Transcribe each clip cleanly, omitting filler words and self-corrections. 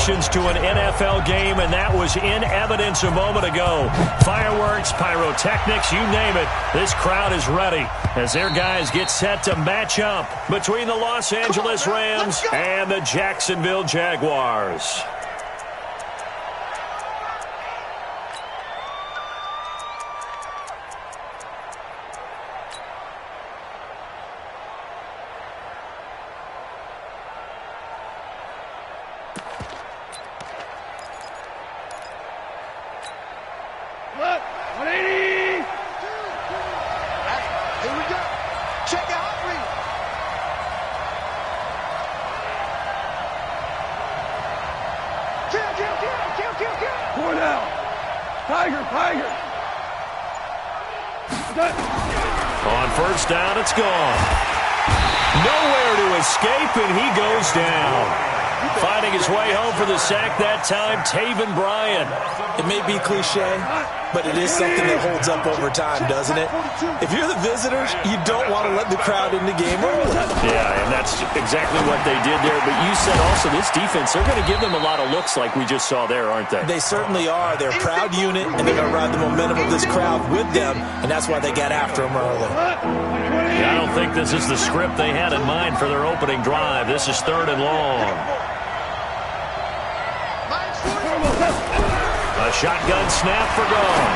emotions to an NFL game, and that was in evidence a moment ago. Fireworks, pyrotechnics, you name it. This crowd is ready as their guys get set to match up between the Los Angeles Rams and the Jacksonville Jaguars. On first down, it's gone. Nowhere to escape, and he goes down. Finding his way home for the sack that time, Taven Bryan. It may be cliche, but it is something that holds up over time, doesn't it? If you're the visitors, you don't want to let the crowd in the game early. Yeah, and that's exactly what they did there. But you said also this defense, they're going to give them a lot of looks like we just saw there, aren't they? They certainly are. They're a proud unit, and they're going to ride the momentum of this crowd with them, and that's why they got after them early. Yeah, I don't think this is the script they had in mind for their opening drive. This is 3rd and long. A shotgun snap for Gone.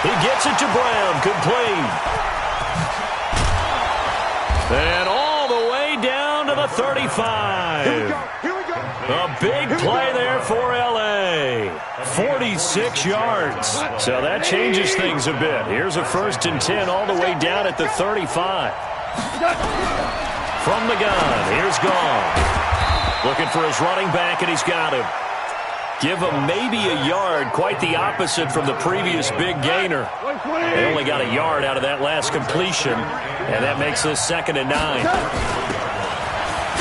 He gets it to Brown, complete. And all the way down to the 35. Here we go. A big play there for L.A. 46 yards. So that changes things a bit. Here's a 1st and 10 all the way down at the 35. From the gun, here's Gone. Looking for his running back, and he's got him. Give him maybe a yard, quite the opposite from the previous big gainer. They only got a yard out of that last completion, and that makes this 2nd and 9.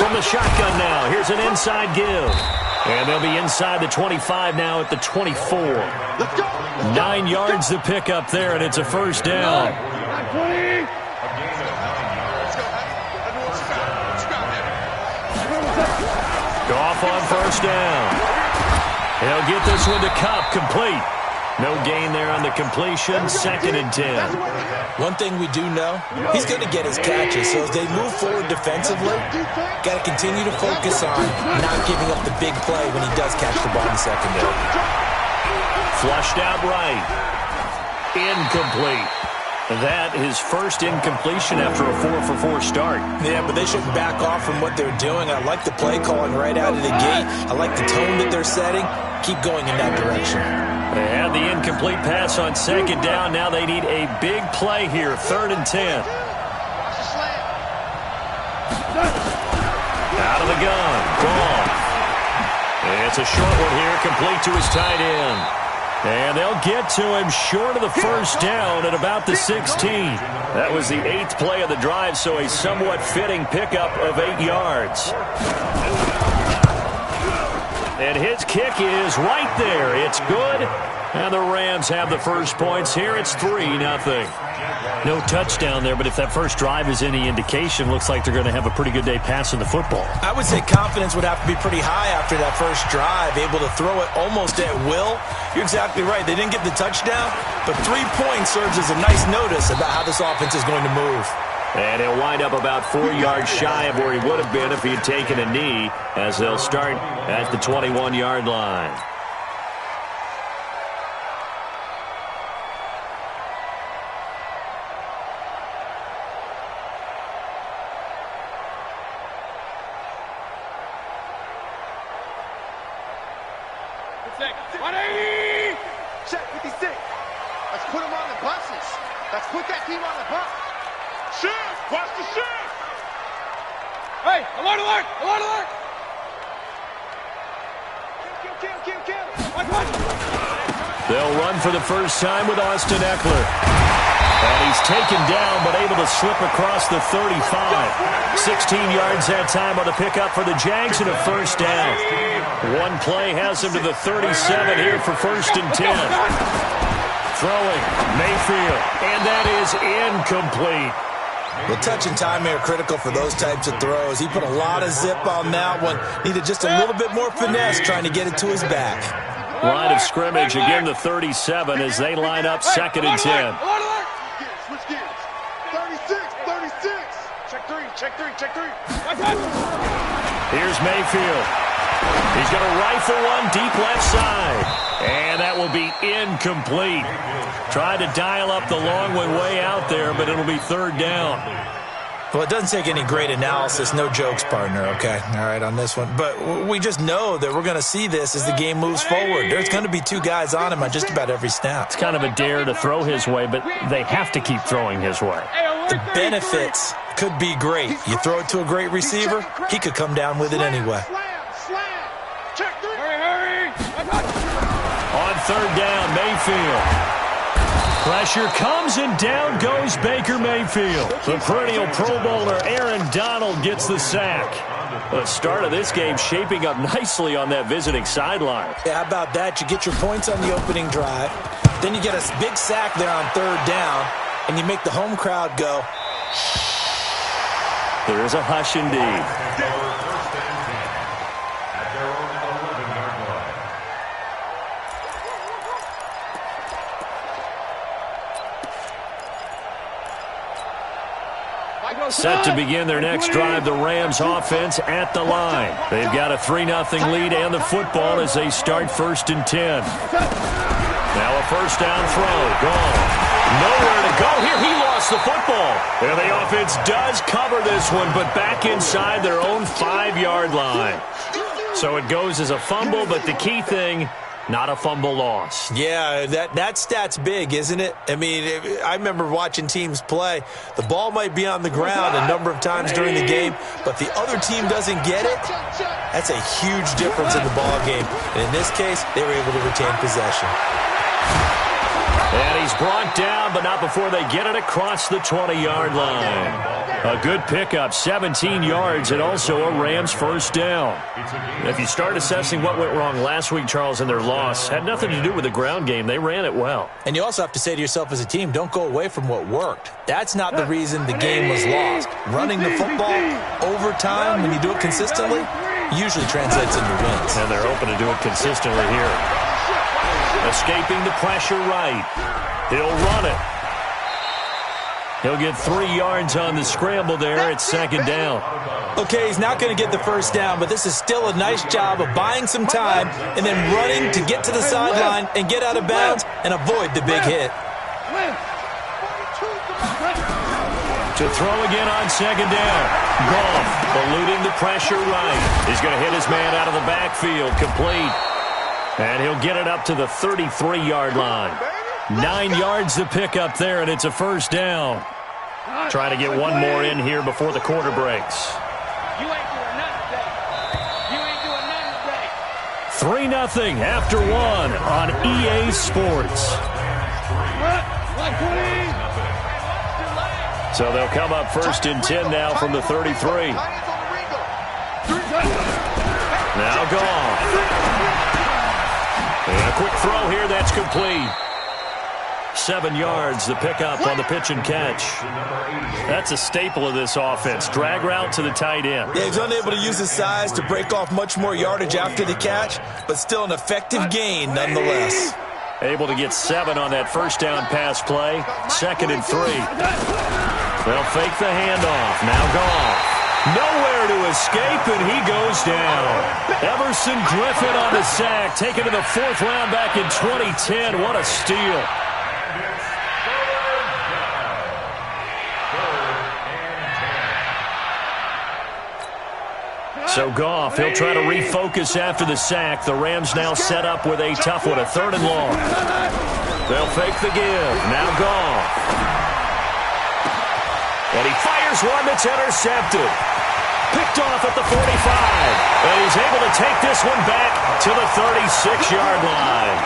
From the shotgun now, here's an inside give. And they'll be inside the 25 now at the 24. 9 yards to pick up there, and it's a 1st down. Goff on 1st down. He'll get this one to Kupp, complete. No gain there on the completion, 2nd and 10. One thing we do know, he's going to get his catches. So as they move forward defensively, got to continue to focus on not giving up the big play when he does catch the ball in the secondary. Flushed out right. Incomplete. That is first incompletion after a 4-for-4 start. Yeah, but they shouldn't back off from what they're doing. I like the play calling right out of the gate. I like the tone that they're setting. Keep going in that direction. They had the incomplete pass on 2nd down. Now they need a big play here, 3rd and 10. Out of the gun. Gone. It's a short one here, complete to his tight end. And they'll get to him short of the 1st down at about the 16. That was the 8th play of the drive, so a somewhat fitting pickup of 8 yards. And his kick is right there. It's good. And the Rams have the first points here. It's 3-0. No touchdown there, but if that first drive is any indication, looks like they're going to have a pretty good day passing the football. I would say confidence would have to be pretty high after that first drive, able to throw it almost at will. You're exactly right. They didn't get the touchdown, but 3 points serves as a nice notice about how this offense is going to move. And he'll wind up about 4 yards shy of where he would have been if he had taken a knee, as they'll start at the 21-yard line. Check 56. Let's put them on the buses. Let's put that team on the bus. Shift! Watch the shift! Hey, alert, alert! Alert, alert! Kill. Watch. They'll run for the first time with Austin Eckler. And he's taken down, but able to slip across the 35. 16 yards that time on the pickup for the Jags and a 1st down. One play has him to the 37 here for 1st and 10. Throwing, Mayfield, and that is incomplete. Well, touch and timing are critical for those types of throws. He put a lot of zip on that one. Needed just a little bit more finesse trying to get it to his back. Line of scrimmage, again the 37 as they line up 2nd and 10. Switch gears. 36. Check three. Here's Mayfield. He's going to rifle one deep left side. And that will be incomplete. Tried to dial up the long one way out there, but it'll be 3rd down. Well, it doesn't take any great analysis. No jokes, partner, okay? All right, on this one. But we just know that we're going to see this as the game moves forward. There's going to be 2 guys on him on just about every snap. It's kind of a dare to throw his way, but they have to keep throwing his way. The benefits could be great. You throw it to a great receiver, he could come down with it anyway. Slam. Check 3. Hurry. On 3rd down, Mayfield. Pressure comes and down goes Baker Mayfield. The perennial Pro Bowler Aaron Donald gets the sack. The start of this game shaping up nicely on that visiting sideline. Yeah, how about that? You get your points on the opening drive. Then you get a big sack there on 3rd down, and you make the home crowd go. There is a hush indeed. Set to begin their next drive, the Rams offense at the line. They've got a 3-0 lead and the football as they start 1st and 10. Now a 1st down throw, gone. Nowhere to go here. He lost the football. And the offense does cover this one, but back inside their own 5-yard line. So it goes as a fumble, but the key thing, not a fumble loss. Yeah, that stat's big, isn't it? I mean, I remember watching teams play. The ball might be on the ground a number of times during the game, but the other team doesn't get it. That's a huge difference in the ball game. And in this case, they were able to retain possession. And he's brought down, but not before they get it across the 20-yard line. A good pickup, 17 yards, and also a Rams 1st down. If you start assessing what went wrong last week, Charles, in their loss, had nothing to do with the ground game. They ran it well. And you also have to say to yourself as a team, don't go away from what worked. That's not the reason the game was lost. Running the football over time, when you do it consistently, usually translates into wins. And they're open to do it consistently here. Escaping the pressure right. He'll run it. He'll get 3 yards on the scramble there. It's 2nd down. Okay, he's not going to get the 1st down, but this is still a nice job of buying some time and then running to get to the sideline and get out of bounds and avoid the big hit. To throw again on 2nd down. Goff eluding the pressure right. He's going to hit his man out of the backfield. Complete. And he'll get it up to the 33-yard line. 9 yards to pick up there, and it's a 1st down. Trying to get one more in here before the quarter breaks. You ain't doing nothing today. 3-0 after 1 on EA Sports. So they'll come up 1st and 10 now from the 33. Now Goff. And a quick throw here, that's complete. 7 yards, the pickup on the pitch and catch. That's a staple of this offense. Drag route to the tight end. Yeah, he's unable to use his size to break off much more yardage after the catch, but still an effective gain nonetheless. Able to get 7 on that 1st down pass play. 2nd and 3. They'll fake the handoff. Now Goff. Nowhere to escape, and he goes down. Everson Griffin on the sack, taken to the 4th round back in 2010. What a steal. So Goff, he'll try to refocus after the sack. The Rams now set up with a tough one, a 3rd and long. They'll fake the give. Now Goff. And he fires one that's intercepted. Picked off at the 45. And he's able to take this one back to the 36-yard line.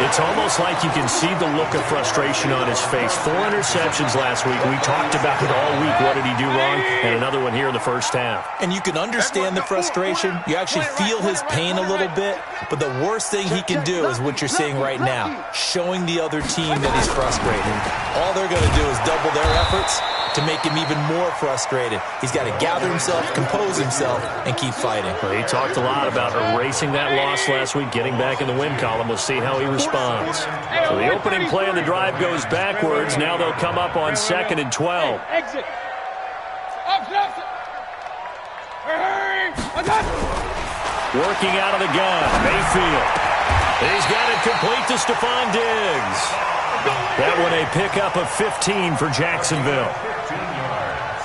It's almost like you can see the look of frustration on his face. 4 interceptions last week. We talked about it all week. What did he do wrong? And another one here in the 1st half. And you can understand the frustration. You actually feel his pain a little bit. But the worst thing he can do is what you're seeing right now, showing the other team that he's frustrated. All they're going to do is double their efforts, to make him even more frustrated. He's got to gather himself, compose himself, and keep fighting. Well, he talked a lot about erasing that loss last week, getting back in the win column. We'll see how he responds. So the opening play of the drive goes backwards. Now they'll come up on 2nd and 12. Exit. Working out of the gun, Mayfield. He's got it complete to Stephon Diggs. That one a pickup of 15 for Jacksonville. 15 yards.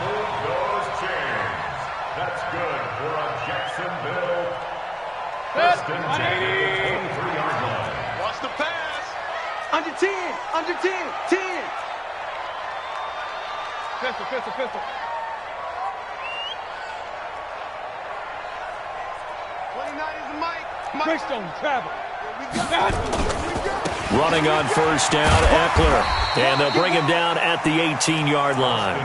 Move those chains. That's good for a Jacksonville. First and 10 at the 23-yard line. Watch the pass. Under 10. Under 10. 10. Pistol, pistol, pistol. 29 is the mic. Quick don't travel. Running on first down, Eckler. And they'll bring him down at the 18-yard line.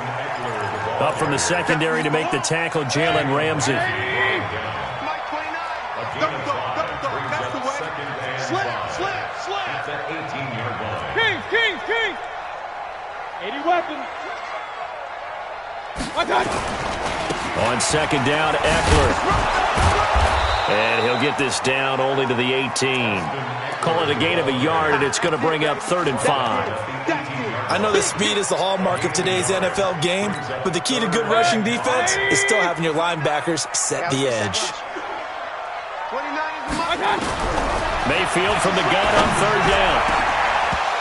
Up from the secondary to make the tackle, Jalen Ramsey. Mike 29. Double dog, double dog. That's the way. Slap, slap, slap. At that 18-yard line. King. 80 weapons. On second down, Eckler. And he'll get this down only to the 18. Call it a gain of a yard, and it's going to bring up 3rd and 5. I know the speed is the hallmark of today's NFL game, but the key to good rushing defense is still having your linebackers set the edge. 29 is the mic. Mayfield from the gun on 3rd down.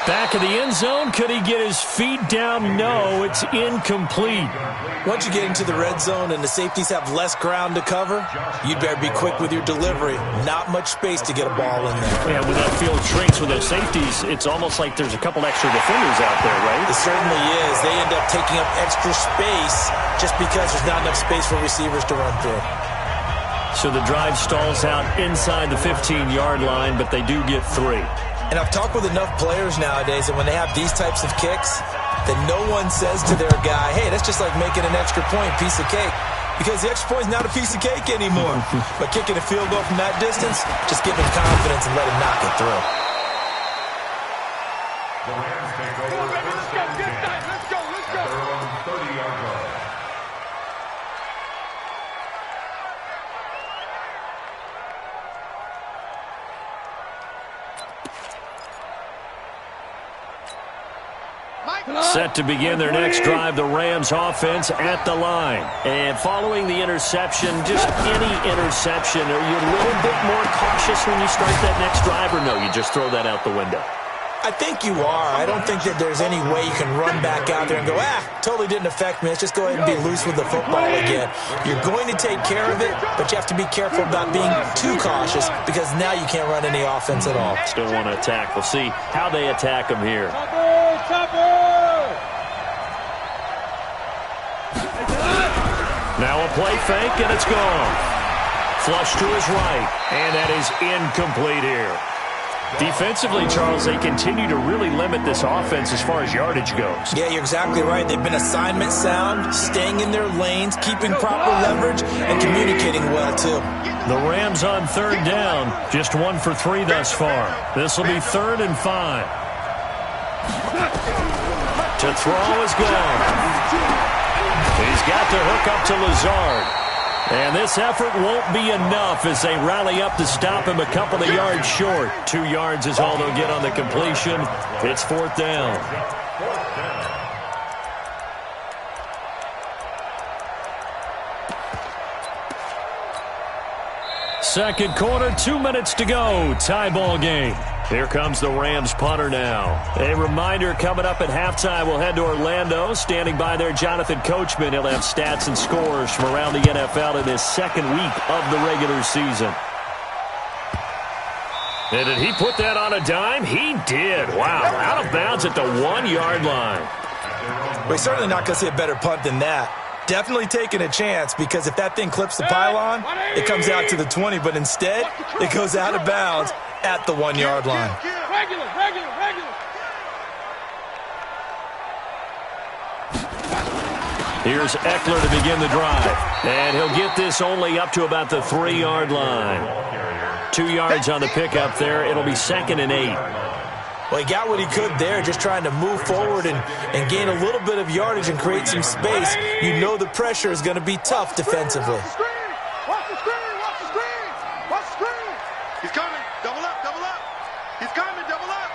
Back of the end zone. Could he get his feet down? No, it's incomplete. Once you get into the red zone and the safeties have less ground to cover, you'd better be quick with your delivery. Not much space to get a ball in there. Yeah, when that field shrinks with those safeties, it's almost like there's a couple extra defenders out there, right? It certainly is. They end up taking up extra space just because there's not enough space for receivers to run through. So the drive stalls out inside the 15-yard line, but they do get 3. And I've talked with enough players nowadays that when they have these types of kicks, that no one says to their guy, hey, that's just like making an extra point, piece of cake. Because the extra point is not a piece of cake anymore. But kicking a field goal from that distance, just give him confidence and let him knock it through. The Rams take over first and 10. Let's go. At their own 30-yard line. Set to begin their next drive, the Rams offense at the line. And following the interception, just any interception, are you a little bit more cautious when you start that next drive, or no, you just throw that out the window? I think you are. I don't think that there's any way you can run back out there and go, totally didn't affect me. Let's just go ahead and be loose with the football again. You're going to take care of it, but you have to be careful about being too cautious because now you can't run any offense at all. Still want to attack. We'll see how they attack them here. Now a play fake, and it's gone. Flush to his right, and that is incomplete here. Defensively, Charles, they continue to really limit this offense as far as yardage goes. Yeah, you're exactly right. They've been assignment sound, staying in their lanes, keeping proper leverage, and communicating well, too. The Rams on 3rd down, just 1 for 3 thus far. This will be 3rd and 5. To throw is gone. He's got to hook up to Lazard. And this effort won't be enough as they rally up to stop him a couple of yards short. 2 yards is all they'll get on the completion. It's 4th down. Second quarter, 2 minutes to go. Tie ball game. Here comes the Rams punter now. A reminder, coming up at halftime, we'll head to Orlando. Standing by there, Jonathan Coachman. He'll have stats and scores from around the NFL in his second week of the regular season. And did he put that on a dime? He did. Wow, out of bounds at the 1-yard line. We're certainly not going to see a better punt than that. Definitely taking a chance because if that thing clips the pylon, it comes out to the 20, but instead, it goes out of bounds at the 1-yard line. Regular. Here's Eckler to begin the drive. And he'll get this only up to about the 3-yard line. 2 yards on the pickup there. It'll be 2nd and 8. Well, he got what he could there, just trying to move forward and gain a little bit of yardage and create some space. You know the pressure is going to be tough defensively. Watch the screen! Watch the screen! Watch the screen! He's coming! Double up! Double up! He's coming! Double up!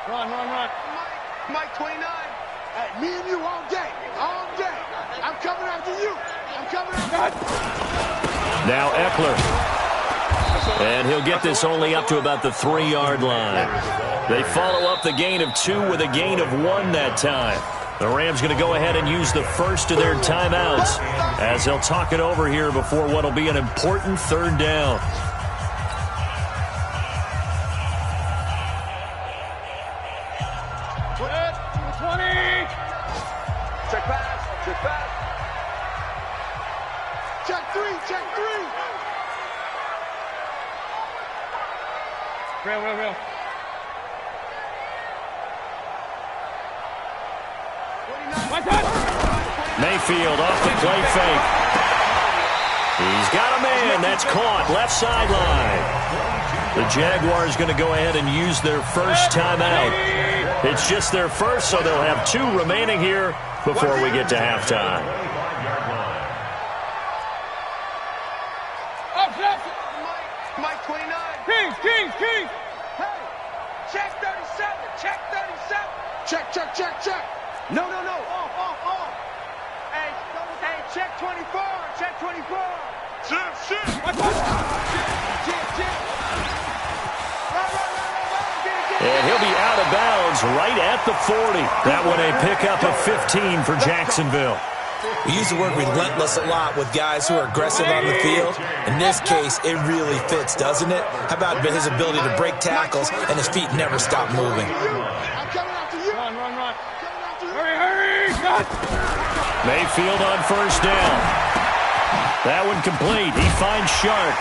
Run! Mike 29. Hey, me and you all day. All day. I'm coming after you. I'm coming after you. Now Eckler. And he'll get this only up to about the 3-yard line. They follow up the gain of 2 with a gain of 1 that time. The Rams going to go ahead and use the first of their timeouts as they'll talk it over here before what will be an important 3rd down. Check pass. Check pass. Check 3. Check 3. Real. Mayfield off the play fake. He's got a man. That's caught. Left sideline. The Jaguars going to go ahead and use their first timeout. It's just their first, so they'll have 2 remaining here before we get to halftime. Mike 29. Kings. Hey, check 37. Check 37. Check. No. Off. Hey, check 24. Check 24. Shit. And he'll be out of bounds right at the 40. That one a pickup of 15 for Jacksonville. We use the word relentless a lot with guys who are aggressive on the field. In this case, it really fits, doesn't it? How about his ability to break tackles and his feet never stop moving? I'm coming after you. Run. Hurry. Mayfield on first down. That one complete. He finds Sharp.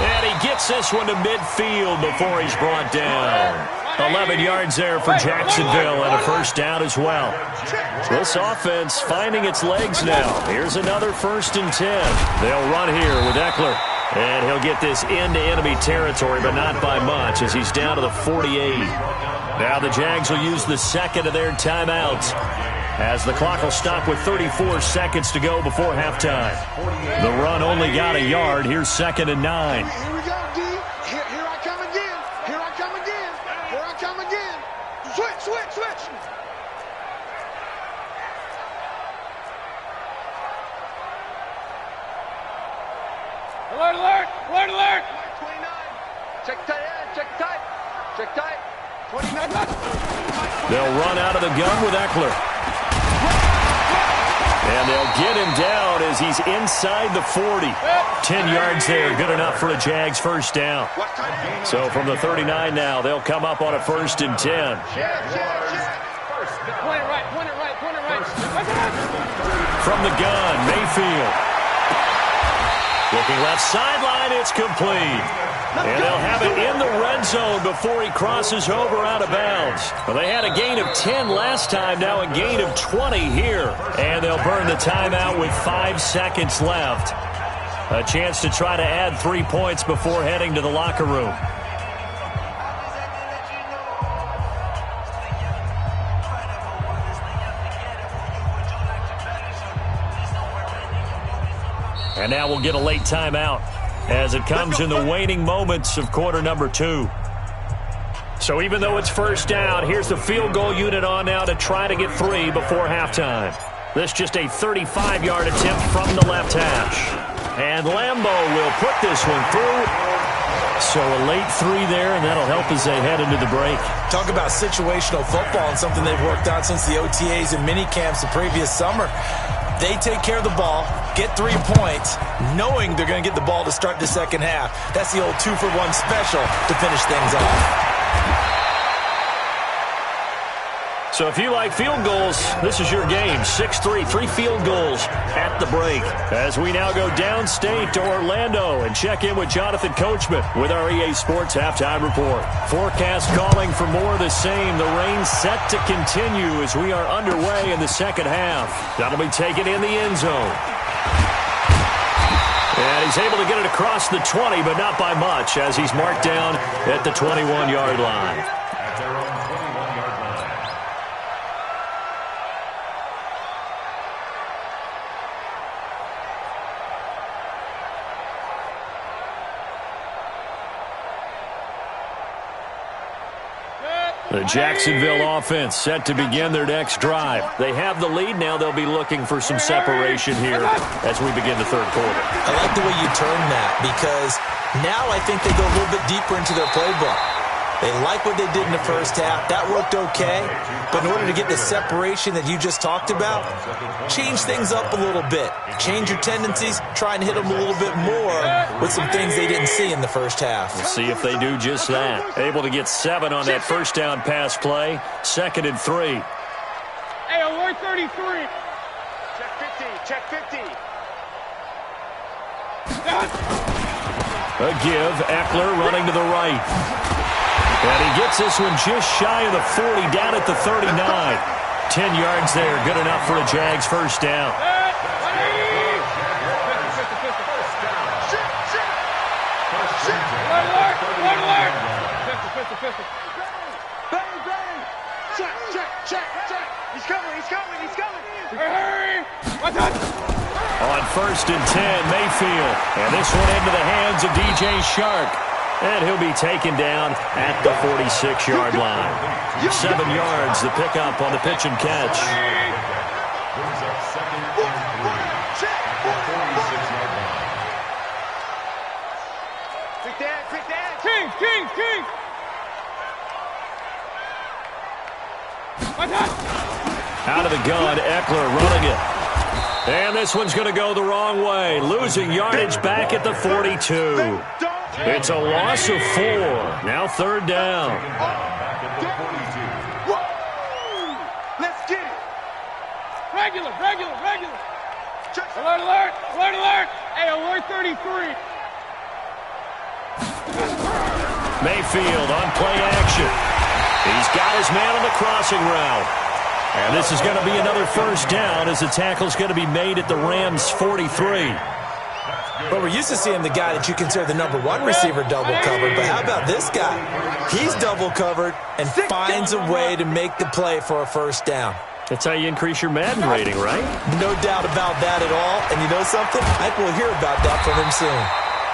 And he gets this one to midfield before he's brought down. 11 yards there for Jacksonville and a first down as well. This offense finding its legs now. Here's another 1st and 10. They'll run here with Eckler. And he'll get this into enemy territory, but not by much as he's down to the 48. Now the Jags will use the second of their timeouts as the clock will stop with 34 seconds to go before halftime. The run only got a yard. Here's 2nd and 9. Here we go, D. Here I come again. Here I come again. Switch. Alert. 29. Check tight. 29. They'll run out of the gun with Eckler. And they'll get him down as he's inside the 40. 10 yards there, good enough for a Jags first down. So from the 39 now, they'll come up on a 1st and 10. Point it right. From the gun, Mayfield. Looking left sideline, it's complete. And they'll have it in the red zone before he crosses over out of bounds. Well, they had a gain of 10 last time, now a gain of 20 here. And they'll burn the timeout with 5 seconds left. A chance to try to add 3 points before heading to the locker room. And now we'll get a late timeout as it comes in the waning moments of quarter number 2. So even though it's first down, here's the field goal unit on now to try to get 3 before halftime. This just a 35-yard attempt from the left hash. And Lambo will put this one through. So a late 3 there, and that'll help as they head into the break. Talk about situational football and something they've worked on since the OTAs and mini camps the previous summer. They take care of the ball, get 3 points, knowing they're going to get the ball to start the second half. That's the old 2-for-1 special to finish things off. So if you like field goals, this is your game. 6-3, 3 field goals at the break. As we now go downstate to Orlando and check in with Jonathan Coachman with our EA Sports Halftime Report. Forecast calling for more of the same. The rain set to continue as we are underway in the second half. That'll be taken in the end zone. And he's able to get it across the 20, but not by much as he's marked down at the 21-yard line. The Jacksonville offense set to begin their next drive. They have the lead now. They'll be looking for some separation here as we begin the third quarter. I like the way you turn that because now I think they go a little bit deeper into their playbook. They like what they did in the first half. That worked okay. But in order to get the separation that you just talked about, change things up a little bit. Change your tendencies. Try and hit them a little bit more with some things they didn't see in the first half. We'll see if they do just that. Able to get 7 on that first down pass play. 2nd and 3. Hey, alert 33. Check 50. Check 50. A give. Eckler running to the right. And he gets this one just shy of the 40, down at the 39. 10 yards there, good enough for a Jags first down. He's coming. On 1st and 10, Mayfield. And this one into the hands of DJ Shark. And he'll be taken down at the 46-yard line. 7 yards, the pickup on the pitch and catch. Quick dad. King. Out of the gun, Eckler running it. And this one's going to go the wrong way. Losing yardage back at the 42. It's a loss of 4. Now 3rd down. Let's get it. Regular. Alert. Hey, alert 33. Mayfield on play action. He's got his man on the crossing route. And this is going to be another first down as the tackle's going to be made at the Rams' 43. But we're used to seeing the guy that you consider the number 1 receiver double covered. But how about this guy? He's double covered and finds a way to make the play for a first down. That's how you increase your Madden rating, right? No doubt about that at all. And you know something? I think we'll hear about that from him soon.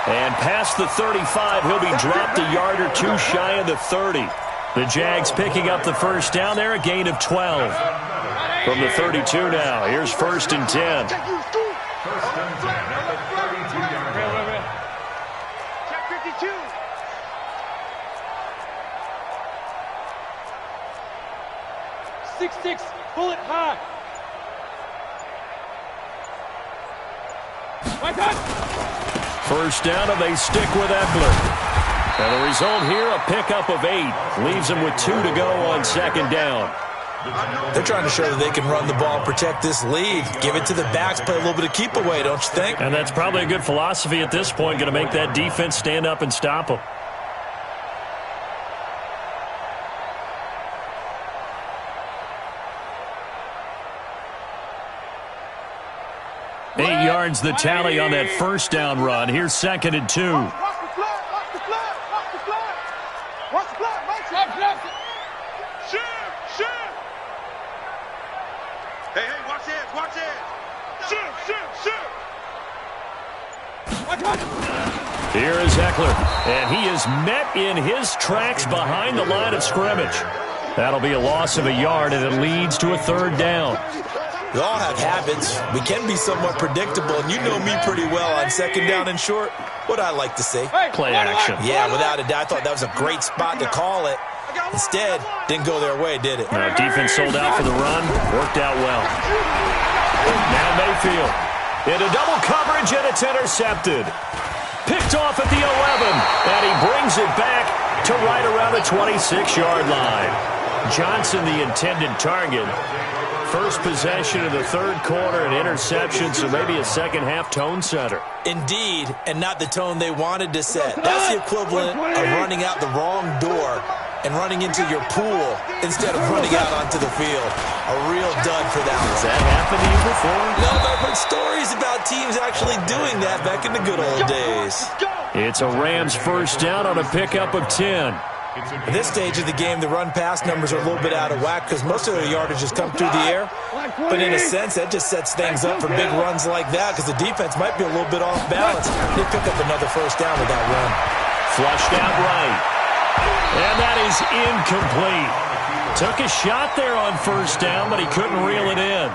And past the 35, he'll be dropped a yard or 2 shy of the 30. The Jags picking up the first down there, a gain of 12. From the 32 now, here's 1st and 10. Six, pull it high. First down, and they stick with Eckler. And the result here, a pickup of 8. Leaves them with 2 to go on 2nd down. They're trying to show that they can run the ball and protect this lead. Give it to the backs, play a little bit of keep away, don't you think? And that's probably a good philosophy at this point, going to make that defense stand up and stop them. 8 yards the tally on that first down run. Here's 2nd and 2. Watch the flag. Hey, watch it. Shoot. Here is Eckler, and he is met in his tracks behind the line of scrimmage. That'll be a loss of a yard, and it leads to a 3rd down. We all have habits. We can be somewhat predictable, and you know me pretty well on 2nd down and short. What I like to see. Play action. Yeah, without a doubt. I thought that was a great spot to call it. Instead, didn't go their way, did it? Now, defense sold out for the run. Worked out well. Now Mayfield into double coverage, and it's intercepted. Picked off at the 11, and he brings it back to right around the 26-yard line. Johnson, the intended target. First possession of the 3rd quarter, an interception, so maybe a second-half tone setter. Indeed, and not the tone they wanted to set. That's the equivalent of running out the wrong door and running into your pool instead of running out onto the field. A real dud for that one. Has that happened to you before? No, but I've heard stories about teams actually doing that back in the good old days. It's a Rams first down on a pickup of 10. At this stage of the game, the run-pass numbers are a little bit out of whack because most of their yardage has come through the air. But in a sense, that just sets things up for big runs like that because the defense might be a little bit off balance. They pick up another first down with that run. Flushed out right. And that is incomplete. Took a shot there on first down, but he couldn't reel it in.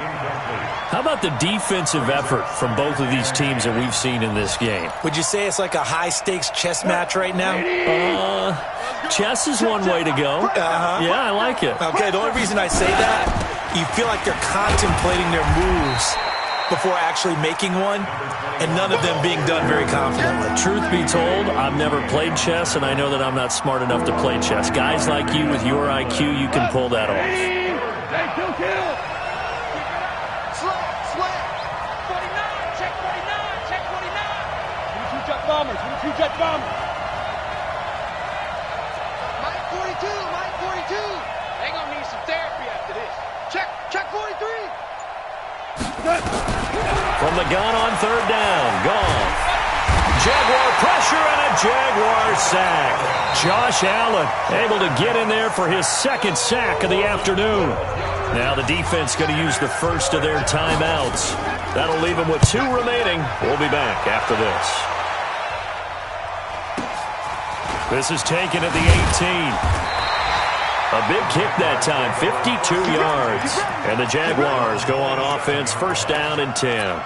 How about the defensive effort from both of these teams that we've seen in this game? Would you say it's like a high-stakes chess match right now? Chess is one way to go. Yeah, I like it. Okay, the only reason I say that, you feel like they're contemplating their moves before actually making one, and none of them being done very confidently. Truth be told, I've never played chess, and I know that I'm not smart enough to play chess. Guys like you with your IQ, you can pull that off. Bombers, two jet bombers. Mike 42, Mike 42. They gonna need some therapy after this. Check 43. From the gun on third down, gone. Jaguar pressure and a Jaguar sack. Josh Allen able to get in there for his second sack of the afternoon. Now the defense going to use the first of their timeouts. That'll leave them with 2 remaining. We'll be back after this. This is taken at the 18. A big kick that time, 52 yards. And the Jaguars go on offense, first down and 10.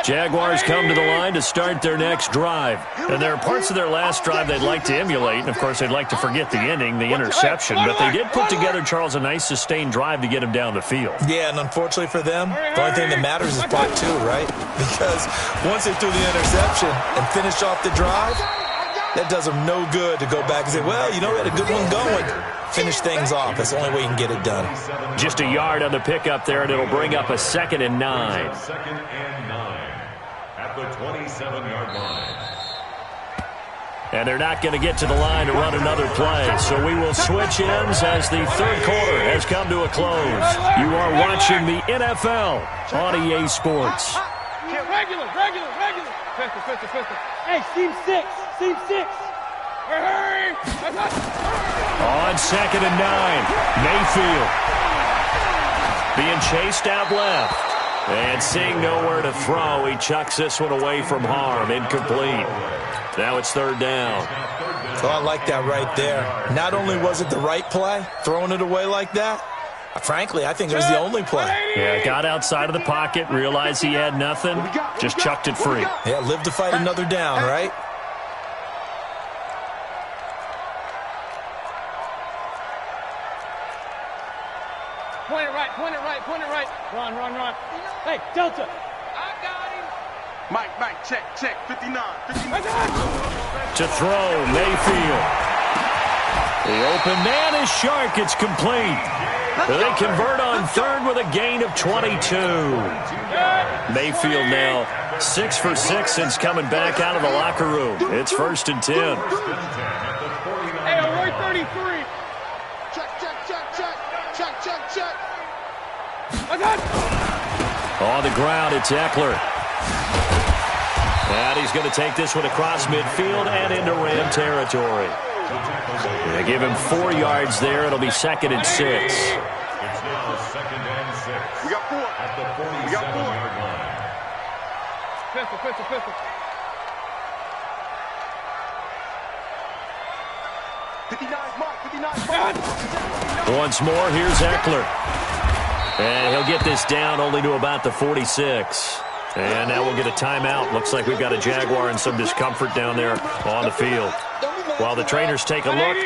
Jaguars come to the line to start their next drive. And there are parts of their last drive they'd like to emulate. And, of course, they'd like to forget the ending, the interception. But they did put together, Charles, a nice sustained drive to get him down the field. Yeah, and unfortunately for them, the only thing that matters is part 2, right? Because once they threw the interception and finished off the drive, that does them no good to go back and say, well, you know, we had a good one going. Finish things off. That's the only way you can get it done. Just a yard on the pickup there, and it'll bring up a 2nd and 9. 2nd and 9 at the 27-yard line. And they're not going to get to the line to run another play. So we will switch ends as the third quarter has come to a close. You are watching the NFL on EA Sports. Regular. Pistol. Hey, seam 6. Hurry. On 2nd and 9, Mayfield being chased out left. And seeing nowhere to throw, he chucks this one away from harm. Incomplete. Now it's third down. So I like that right there. Not only was it the right play, throwing it away like that, frankly, I think it was the only play. Yeah, got outside of the pocket, realized he had nothing, just chucked it free. Yeah, live to fight another down, right? Point it right. Run. Hey, Delta. I got him. Mike, check. 59. To throw, Mayfield. The open man is Shark. It's complete. They convert on third with a gain of 22. Mayfield now 6 for 6 since coming back out of the locker room. It's 1st and 10. Hey, Roy 33. Check. On the ground, it's Eckler. And he's going to take this one across midfield and into Ram territory. They give him 4 yards there. It'll be 2nd and 6. It's now 2nd and 6. We got 4. At the 47-yard line. Pistol. 59. Once more, here's Eckler. And he'll get this down only to about the 46. And now we'll get a timeout. Looks like we've got a Jaguar and some discomfort down there on the field. While the trainers take a look,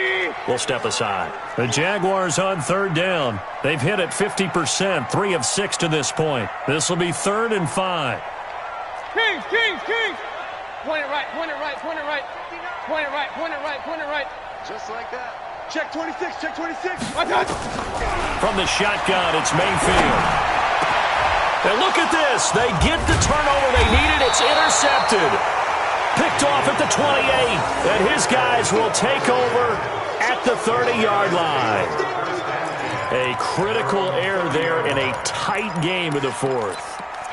we'll step aside. The Jaguars on third down. They've hit it 50%, 3 of 6 to this point. This will be 3rd and 5. Kings. Point it right. Just like that. Check 26. From the shotgun, it's Mayfield. And look at this. They get the turnover they needed. It's intercepted. Picked off at the 28. And his guys will take over at the 30-yard line. A critical error there in a tight game of the 4th.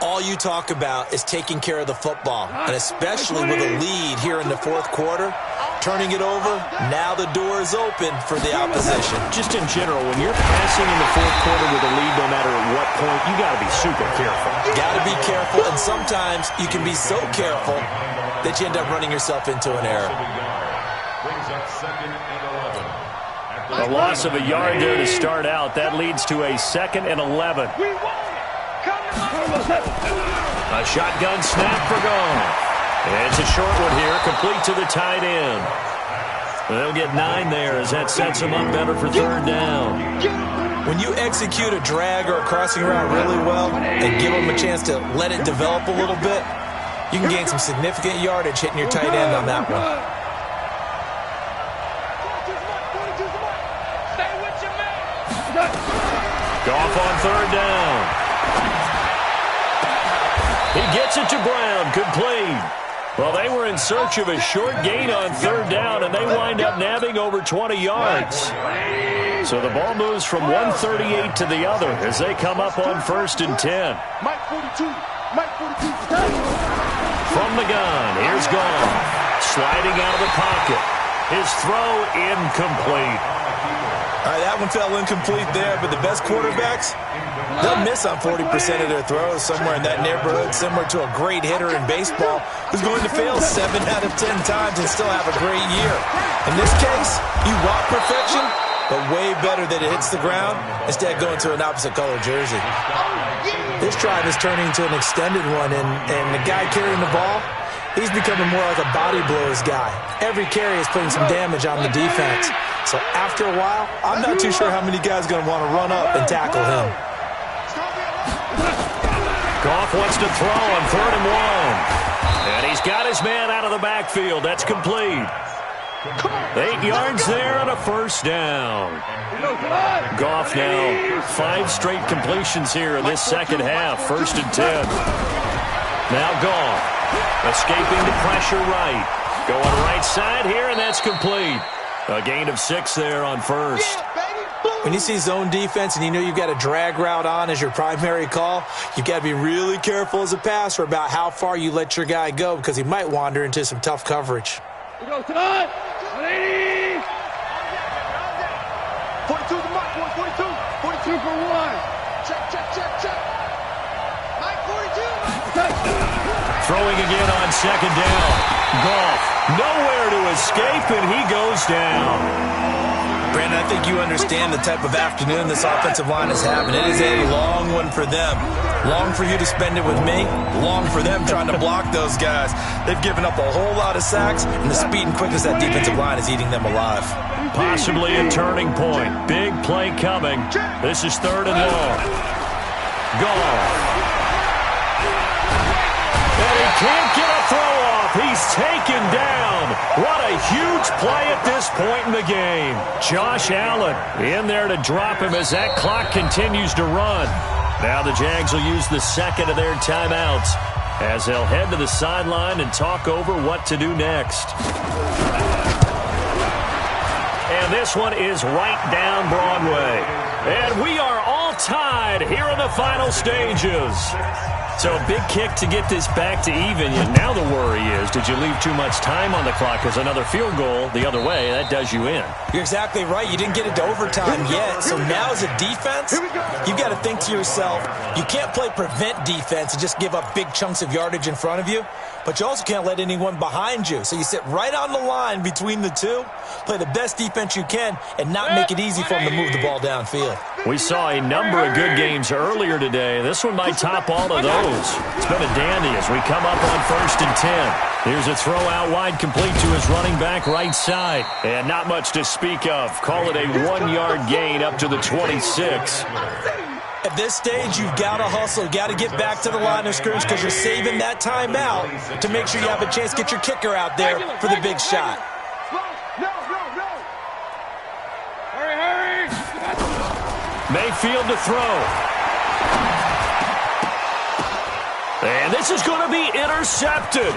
All you talk about is taking care of the football, and especially with a lead here in the 4th quarter, turning it over, now the door is open for the opposition. Just in general, when you're passing in the 4th quarter with a lead, no matter at what point, you got to be super careful. Got to be careful, and sometimes you can be so careful that you end up running yourself into an error. A loss of a yard there to start out. That leads to a 2nd and 11. A shotgun snap for Goff. It's a short one here, complete to the tight end. They'll get 9 there as that sets them up better for 3rd down. When you execute a drag or a crossing route really well and give them a chance to let it develop a little bit, you can gain some significant yardage hitting your tight end on that one. Goff on 3rd down. He gets it to Brown, complete. Well, they were in search of a short gain on 3rd down, and they wind up nabbing over 20 yards. So the ball moves from 138 to the other as they come up on 1st and 10. Mike 42. Mike 42. From the gun, here's Goff. Sliding out of the pocket. His throw incomplete. All right, that one fell incomplete there, but the best quarterbacks, they'll miss on 40% of their throws, somewhere in that neighborhood, similar to a great hitter in baseball who's going to fail 7 out of 10 times and still have a great year. In this case, you want perfection, but way better that it hits the ground instead of going to an opposite color jersey. This drive is turning into an extended one, and the guy carrying the ball, he's becoming more like a body blows guy. Every carry is putting some damage on the defense. So after a while, I'm not too sure how many guys are going to want to run up and tackle him. Goff wants to throw on 3rd and 1. And he's got his man out of the backfield. That's complete. 8 yards there and a 1st down. Goff now 5 straight completions here in this 2nd half. 1st and 10. Now Goff escaping the pressure right. Going right side here, and that's complete. A gain of 6 there on 1st. When you see zone defense and you know you've got a drag route on as your primary call, you've got to be really careful as a passer about how far you let your guy go because he might wander into some tough coverage. 42 to the mark, 42. 42 for 1. Check. Mike 42. Throwing again on 2nd down. Goff nowhere to escape, and he goes down. Brandon, I think you understand the type of afternoon this offensive line is having. It is a long one for them. Long for you to spend it with me. Long for them trying to block those guys. They've given up a whole lot of sacks, and the speed and quickness of that defensive line is eating them alive. Possibly a turning point. Big play coming. This is 3rd and long. Goff. And he can't get a throw off. He's taken down. What a huge play at this point in the game. Josh Allen in there to drop him as that clock continues to run. Now the Jags will use the 2nd of their timeouts as they'll head to the sideline and talk over what to do next. And this one is right down Broadway. And we are all tied here in the final stages. So a big kick to get this back to even. And now the worry is, did you leave too much time on the clock? Because another field goal the other way, that does you in. You're exactly right. You didn't get it to overtime yet. So now as a defense, you've got to think to yourself, you can't play prevent defense and just give up big chunks of yardage in front of you. But you also can't let anyone behind you. So you sit right on the line between the two, play the best defense you can, and not make it easy for them to move the ball downfield. We saw a number of good games earlier today. This one might top all of those. It's been a dandy as we come up on 1st and 10. Here's a throw out wide complete to his running back right side. And not much to speak of. Call it a 1-yard gain up to the 26. At this stage, you've got to hustle. You've got to get back to the line of scrimmage because you're saving that timeout to make sure you have a chance to get your kicker out there for the big shot. No. Hurry. Mayfield to throw. And this is going to be intercepted.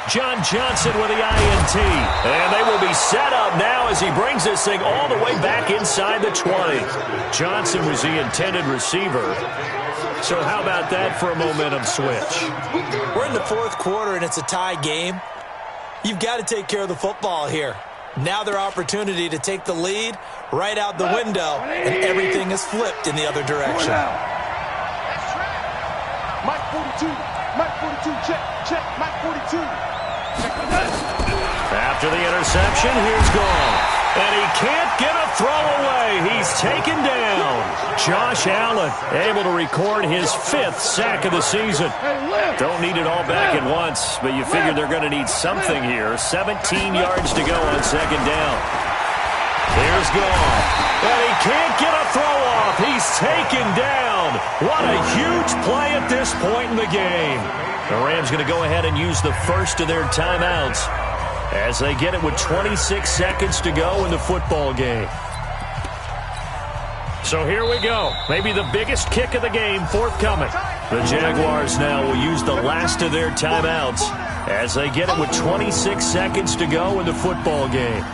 John Johnson with the INT. And they will be set up now as he brings this thing all the way back inside the 20. Johnson was the intended receiver. So how about that for a momentum switch? We're in the 4th quarter, and it's a tie game. You've got to take care of the football here. Now their opportunity to take the lead right out the window, and everything is flipped in the other direction. Mike 42, check, Mike 42. After the interception, here's Goff. And he can't get a throw away. He's taken down. Josh Allen able to record his 5th sack of the season. Don't need it all back at once, but you figure they're going to need something here. 17 yards to go on 2nd down. Here's Goff. And he can't get a throw off. He's taken down. What a huge play at this point in the game. The Rams going to go ahead and use the first of their timeouts as they get it with 26 seconds to go in the football game. So here we go. Maybe the biggest kick of the game forthcoming. The Jaguars now will use the last of their timeouts as they get it with 26 seconds to go in the football game.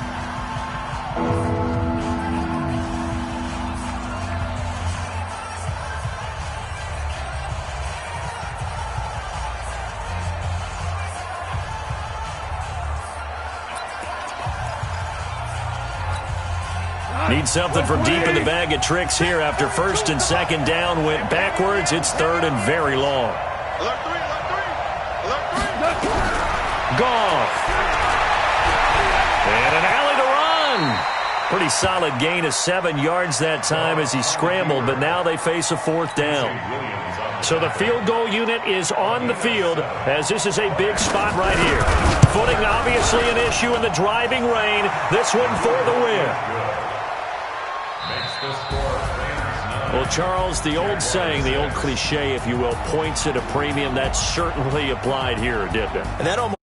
Need something from deep in the bag of tricks here after 1st and 2nd down went backwards. It's 3rd and very long. Alert 3, alert 3, alert 3. Goff. And an alley to run. Pretty solid gain of 7 yards that time as he scrambled, but now they face a 4th down. So the field goal unit is on the field as this is a big spot right here. Footing obviously an issue in the driving rain. This one for the win. Well, Charles, the old saying, the old cliche, if you will, points at a premium, that certainly applied here, didn't it? And that almost